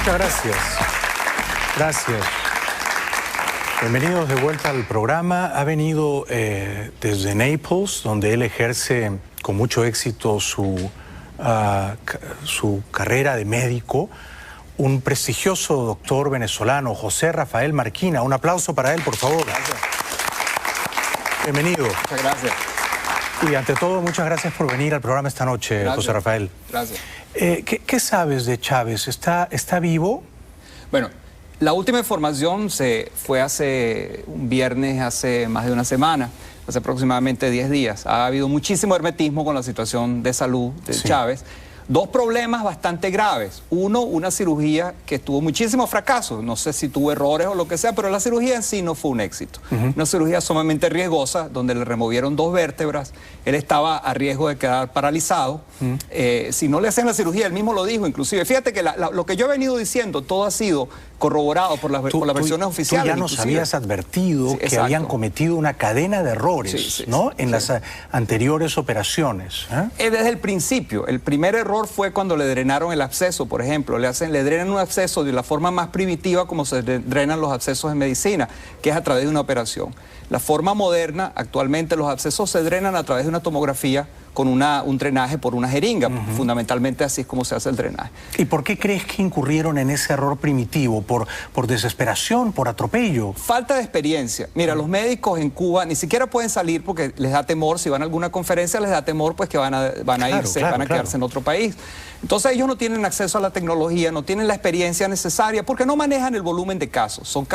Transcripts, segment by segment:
Muchas gracias. Gracias. Bienvenidos de vuelta al programa. Ha venido desde Naples, donde él ejerce con mucho éxito su carrera de médico, un prestigioso doctor venezolano, José Rafael Marquina. Un aplauso para él, por favor. Gracias. Bienvenido. Muchas gracias. Y ante todo, muchas gracias por venir al programa esta noche, Gracias. José Rafael. Gracias. ¿Qué sabes de Chávez? ¿Está vivo? Bueno, la última información se fue hace un viernes, hace más de una semana, hace aproximadamente 10 días. Ha habido muchísimo hermetismo con la situación de salud de Chávez. Dos problemas bastante graves. Uno, una cirugía que tuvo muchísimos fracasos. No sé si tuvo errores o lo que sea, pero la cirugía en sí no fue un éxito. Una cirugía sumamente riesgosa, donde le removieron 2 vértebras. Él estaba a riesgo de quedar paralizado. Si no le hacen la cirugía, él mismo lo dijo, inclusive. Fíjate que lo que yo he venido diciendo, todo ha sido corroborado por las versiones oficiales. Tú ya nos habías advertido que habían cometido una cadena de errores, ¿no? En las anteriores operaciones. Desde el principio, el primer error fue cuando le drenaron el absceso, por ejemplo. Le drenan un absceso de la forma más primitiva como se drenan los abscesos en medicina, que es a través de una operación. La forma moderna, actualmente los abscesos se drenan a través de una tomografía con un drenaje por una jeringa. Fundamentalmente así es como se hace el drenaje. ¿Y por qué crees que incurrieron en ese error primitivo? ¿Por desesperación, por atropello? Falta de experiencia. Mira, los médicos en Cuba ni siquiera pueden salir porque les da temor, si van a alguna conferencia les da temor pues que van a quedarse en otro país. Entonces ellos no tienen acceso a la tecnología, no tienen la experiencia necesaria porque no manejan el volumen de casos. Son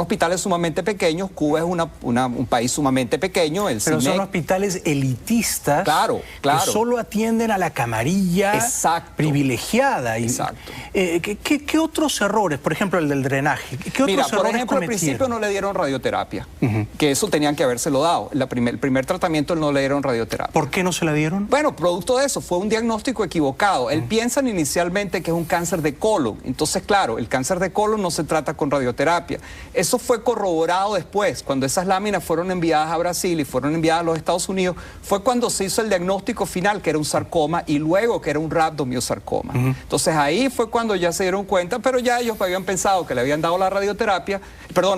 hospitales sumamente pequeños. Cuba es un país sumamente pequeño. Pero son hospitales elitistas. Claro, claro. Que solo atienden a la camarilla privilegiada. Exacto. ¿Qué otros errores? Por ejemplo, el del drenaje. ¿Qué otros errores por ejemplo, cometieron? al principio no le dieron radioterapia, que eso tenían que habérselo dado. El primer tratamiento no le dieron radioterapia. ¿Por qué no se la dieron? Bueno, producto de eso, fue un diagnóstico equivocado. Él piensan inicialmente que es un cáncer de colon. Entonces, claro, el cáncer de colon no se trata con radioterapia. Eso fue corroborado después, cuando esas láminas fueron enviadas a Brasil y fueron enviadas a los Estados Unidos, fue cuando se hizo el diagnóstico final, que era un sarcoma, y luego que era un rhabdomiosarcoma. Entonces ahí fue cuando ya se dieron cuenta, pero ya ellos habían pensado que le habían dado la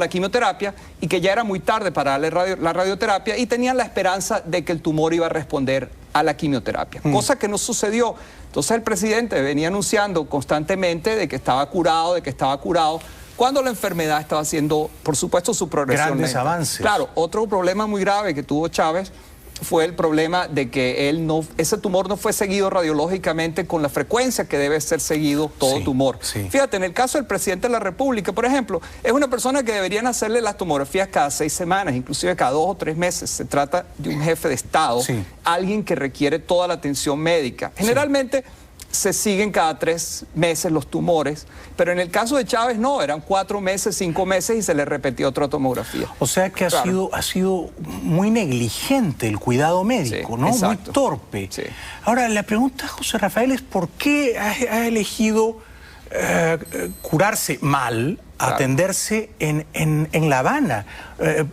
quimioterapia, y que ya era muy tarde para darle la radioterapia, y tenían la esperanza de que el tumor iba a responder a la quimioterapia, cosa que no sucedió. Entonces el presidente venía anunciando constantemente de que estaba curado, cuando la enfermedad estaba haciendo, por supuesto, su progresión. Grandes avances. Claro, otro problema muy grave que tuvo Chávez fue el problema de que ese tumor no fue seguido radiológicamente con la frecuencia que debe ser seguido todo tumor. Fíjate, en el caso del presidente de la República, por ejemplo, es una persona que deberían hacerle las tomografías cada 6 semanas, inclusive cada 2 o 3 meses. Se trata de un jefe de Estado, alguien que requiere toda la atención médica. Generalmente se siguen cada 3 meses los tumores, pero en el caso de Chávez no, eran 4 meses, 5 meses y se le repetía otra tomografía. O sea que ha sido muy negligente el cuidado médico, ¿no? Exacto. Muy torpe. Ahora, la pregunta, José Rafael, es ¿por qué ha elegido curarse mal, atenderse en La Habana?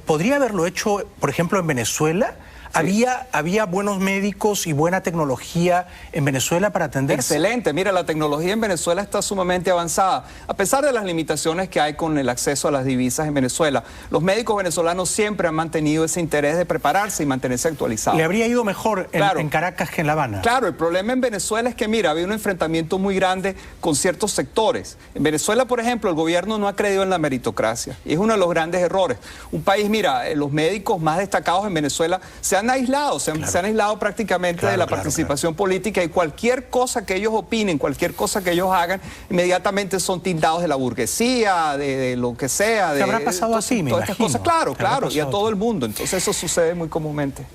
¿Podría haberlo hecho, por ejemplo, en Venezuela? ¿Había buenos médicos y buena tecnología en Venezuela para atenderse? Excelente. Mira, la tecnología en Venezuela está sumamente avanzada. A pesar de las limitaciones que hay con el acceso a las divisas en Venezuela, los médicos venezolanos siempre han mantenido ese interés de prepararse y mantenerse actualizados. ¿Le habría ido mejor en Caracas que en La Habana? Claro, el problema en Venezuela es que, mira, había un enfrentamiento muy grande con ciertos sectores. En Venezuela, por ejemplo, el gobierno no ha creído en la meritocracia. Y es uno de los grandes errores. Un país, mira, los médicos más destacados en Venezuela se han aislado, se han aislado prácticamente de la participación política, y cualquier cosa que ellos opinen, cualquier cosa que ellos hagan, inmediatamente son tildados de la burguesía, de lo que sea. ¿Te habrá pasado así, me imagino? Cosas, claro, y a todo el mundo. Entonces eso sucede muy comúnmente.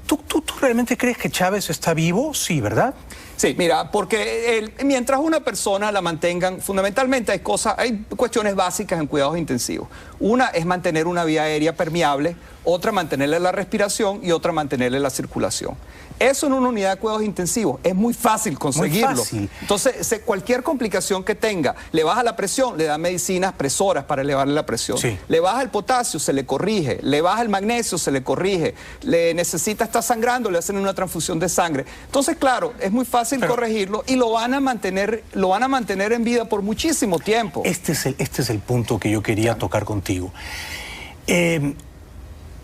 ¿Tú realmente crees que Chávez está vivo? Sí, ¿verdad? Sí, mira, porque mientras una persona la mantengan, fundamentalmente hay cuestiones básicas en cuidados intensivos. Una es mantener una vía aérea permeable, otra mantenerle la respiración y otra mantenerle la circulación. Eso en una unidad de cuidados intensivos es muy fácil conseguirlo. Muy fácil. Entonces, cualquier complicación que tenga, le baja la presión, le da medicinas presoras para elevarle la presión. Sí. Le baja el potasio, se le corrige. Le baja el magnesio, se le corrige. Le necesita, está sangrando, le hacen una transfusión de sangre. Entonces, claro, es muy fácil corregirlo y lo van a mantener en vida por muchísimo tiempo. Este es el punto que yo quería tocar contigo. Es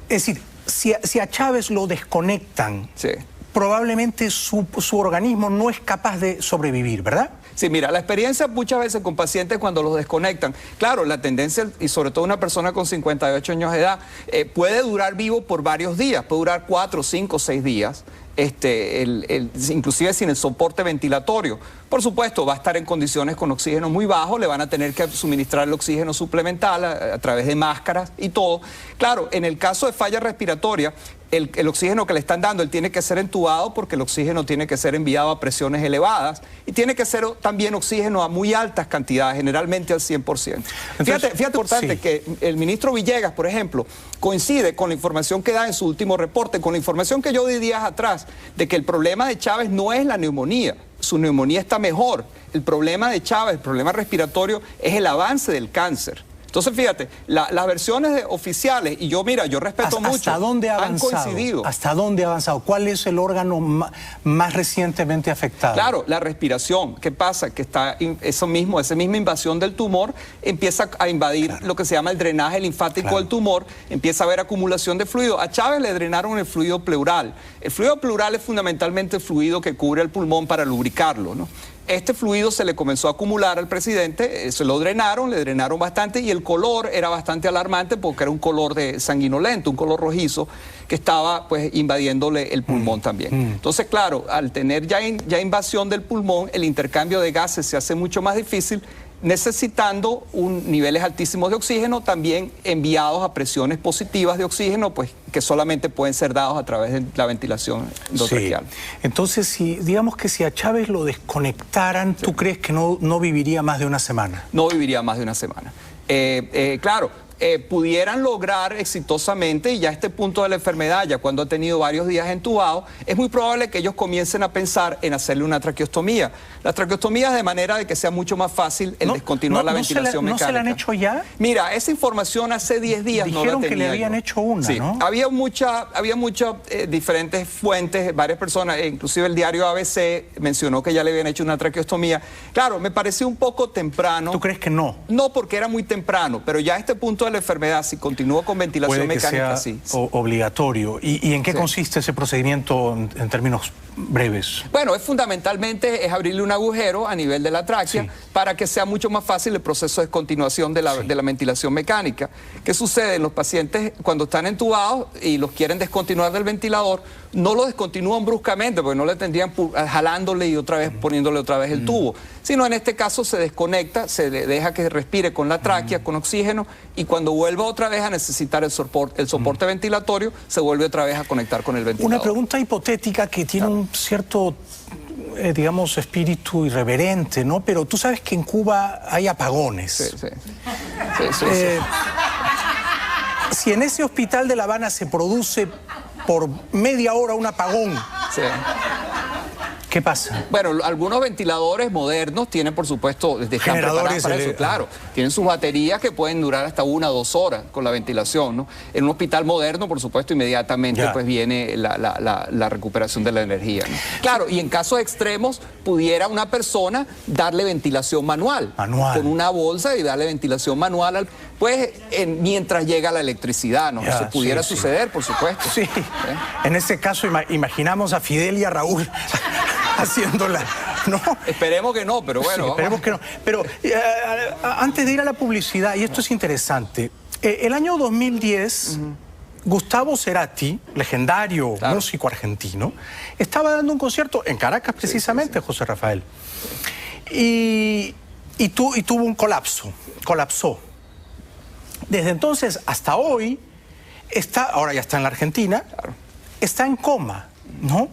decir, si a Chávez lo desconectan, Sí. probablemente su organismo no es capaz de sobrevivir, ¿verdad? Sí, mira, la experiencia muchas veces con pacientes cuando los desconectan, claro, la tendencia, y sobre todo una persona con 58 años de edad, puede durar vivo por varios días, puede durar 4, 5, 6 días, inclusive sin el soporte ventilatorio. Por supuesto, va a estar en condiciones con oxígeno muy bajo, le van a tener que suministrar el oxígeno suplemental a través de máscaras y todo. Claro, en el caso de falla respiratoria, el oxígeno que le están dando, él tiene que ser entubado porque el oxígeno tiene que ser enviado a presiones elevadas y tiene que ser también oxígeno a muy altas cantidades, generalmente al 100%. Entonces, fíjate importante sí, que el ministro Villegas, por ejemplo, coincide con la información que da en su último reporte, con la información que yo di días atrás, de que el problema de Chávez no es la neumonía, su neumonía está mejor. El problema de Chávez, el problema respiratorio, es el avance del cáncer. Entonces, fíjate, las versiones oficiales, y yo respeto mucho, ¿hasta dónde ha avanzado? Han coincidido. ¿Hasta dónde ha avanzado? ¿Cuál es el órgano más recientemente afectado? Claro, la respiración. ¿Qué pasa? Que está esa misma invasión del tumor empieza a invadir lo que se llama el drenaje linfático del tumor, empieza a haber acumulación de fluido. A Chávez le drenaron el fluido pleural. El fluido pleural es fundamentalmente el fluido que cubre el pulmón para lubricarlo, ¿no? Este fluido se le comenzó a acumular al presidente, se lo drenaron, le drenaron bastante y el color era bastante alarmante porque era un color sanguinolento, un color rojizo que estaba pues invadiéndole el pulmón también. Entonces, claro, al tener ya invasión del pulmón, el intercambio de gases se hace mucho más difícil, necesitando niveles altísimos de oxígeno, también enviados a presiones positivas de oxígeno, pues que solamente pueden ser dados a través de la ventilación endotraqueal. Sí. Entonces, digamos que si a Chávez lo desconectaran, ¿tú crees que no viviría más de una semana? No viviría más de una semana. Claro. Pudieran lograr exitosamente, y ya a este punto de la enfermedad, ya cuando ha tenido varios días entubado, es muy probable que ellos comiencen a pensar en hacerle una traqueostomía. La traqueostomía es de manera de que sea mucho más fácil el descontinuar la ventilación mecánica. ¿No se la han hecho ya? Mira, esa información hace 10 días no la tenía. Dijeron que le habían hecho una, sí, ¿no? Había muchas diferentes fuentes, varias personas, inclusive el diario ABC mencionó que ya le habían hecho una traqueostomía. Claro, me pareció un poco temprano. ¿Tú crees que no? No, porque era muy temprano, pero ya a este punto de la enfermedad, si continúa con ventilación mecánica, sí. Obligatorio. ¿Y en qué consiste ese procedimiento en términos breves? Bueno, fundamentalmente es abrirle un agujero a nivel de la tráquea para que sea mucho más fácil el proceso de descontinuación de la ventilación mecánica. ¿Qué sucede? Los pacientes cuando están entubados y los quieren descontinuar del ventilador, no lo descontinúan bruscamente porque no le tendrían jalándole y otra vez poniéndole otra vez el tubo, sino en este caso se desconecta, se le deja que respire con la tráquea, con oxígeno, y cuando vuelva otra vez a necesitar el soporte ventilatorio, se vuelve otra vez a conectar con el ventilador. Una pregunta hipotética que tiene un cierto, digamos, espíritu irreverente, ¿no? Pero tú sabes que en Cuba hay apagones. Sí. Si en ese hospital de La Habana se produce por media hora un apagón, ¿qué pasa? Bueno, algunos ventiladores modernos tienen, por supuesto, están preparados para eso, claro. Tienen sus baterías que pueden durar hasta 1 o 2 horas con la ventilación, ¿no? En un hospital moderno, por supuesto, inmediatamente pues viene la recuperación de la energía, ¿no? Claro, y en casos extremos, pudiera una persona darle ventilación manual. Con una bolsa y darle ventilación manual, mientras llega la electricidad, ¿no? Eso pudiera suceder, por supuesto. Sí. En ese caso, imaginamos a Fidel y a Raúl haciéndola, ¿no? Esperemos que no, pero bueno. Sí, esperemos que no. Pero antes de ir a la publicidad, y esto es interesante, el año 2010, Gustavo Cerati, legendario músico argentino, estaba dando un concierto en Caracas precisamente, José Rafael, y tuvo un colapsó. Desde entonces hasta hoy, ahora ya está en la Argentina, está en coma, ¿no?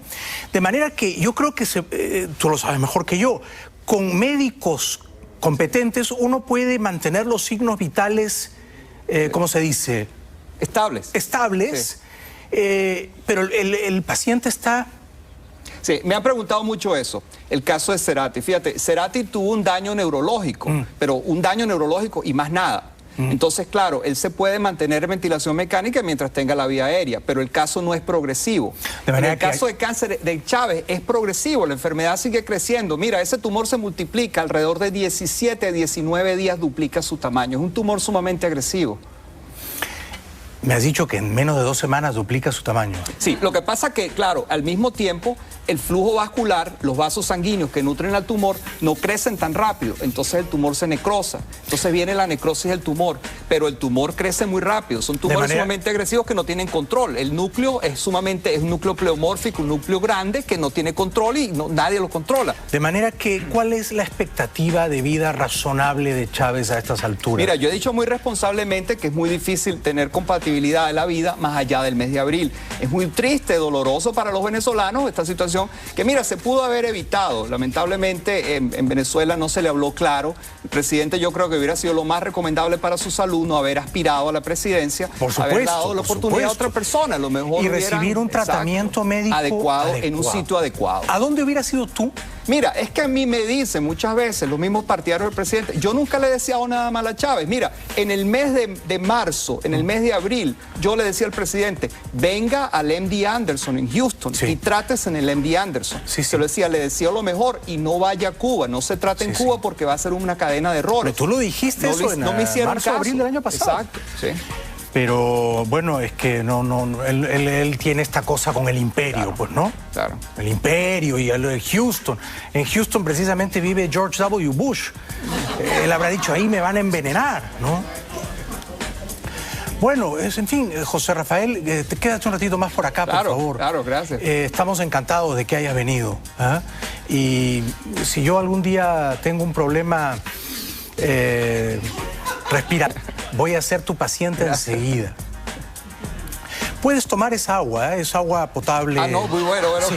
De manera que yo creo que, tú lo sabes mejor que yo, con médicos competentes uno puede mantener los signos vitales, ¿cómo se dice? Estables. Pero el paciente está Sí, me han preguntado mucho eso, el caso de Cerati. Fíjate, Cerati tuvo un daño neurológico, pero un daño neurológico y más nada. Entonces, claro, él se puede mantener en ventilación mecánica mientras tenga la vía aérea, pero el caso no es progresivo. En el caso de cáncer de Chávez es progresivo, la enfermedad sigue creciendo. Mira, ese tumor se multiplica alrededor de 17 a 19 días, duplica su tamaño. Es un tumor sumamente agresivo. Me has dicho que en menos de 2 semanas duplica su tamaño. Sí, lo que pasa que, claro, al mismo tiempo, el flujo vascular, los vasos sanguíneos que nutren al tumor, no crecen tan rápido. Entonces el tumor se necrosa. Entonces viene la necrosis del tumor. Pero el tumor crece muy rápido. Son tumores sumamente agresivos que no tienen control. El núcleo es un núcleo pleomórfico, un núcleo grande que no tiene control y nadie lo controla. De manera que, ¿cuál es la expectativa de vida razonable de Chávez a estas alturas? Mira, yo he dicho muy responsablemente que es muy difícil tener compatibilidad de la vida más allá del mes de abril. Es muy triste, doloroso para los venezolanos esta situación que, mira, se pudo haber evitado. Lamentablemente en Venezuela no se le habló claro. El presidente, yo creo que hubiera sido lo más recomendable para su salud no haber aspirado a la presidencia, por supuesto, haber dado la oportunidad a otra persona, lo mejor y recibir un tratamiento médico adecuado en un sitio adecuado. ¿A dónde hubieras sido tú? Mira, es que a mí me dicen muchas veces los mismos partidarios del presidente, yo nunca le he deseado nada mal a Chávez. Mira, en el mes de marzo, en el mes de abril, yo le decía al presidente, venga al MD Anderson en Houston y trátese en el MD Anderson. Se lo decía, le deseo lo mejor y no vaya a Cuba, no se trate en Cuba porque va a ser una cadena de errores. Pero tú lo dijiste no me hicieron marzo, abril del año pasado. Exacto, sí. Pero bueno, es que él tiene esta cosa con el imperio, claro, pues, ¿no? Claro. El imperio y el Houston. En Houston precisamente vive George W. Bush. Él habrá dicho, ahí me van a envenenar, ¿no? Bueno, en fin, José Rafael, quédate un ratito más por acá, por favor. Claro, gracias. Estamos encantados de que hayas venido. Y si yo algún día tengo un problema respiratorio, voy a ser tu paciente enseguida. Puedes tomar esa agua, es agua potable. Ah, no, muy bueno. Sí.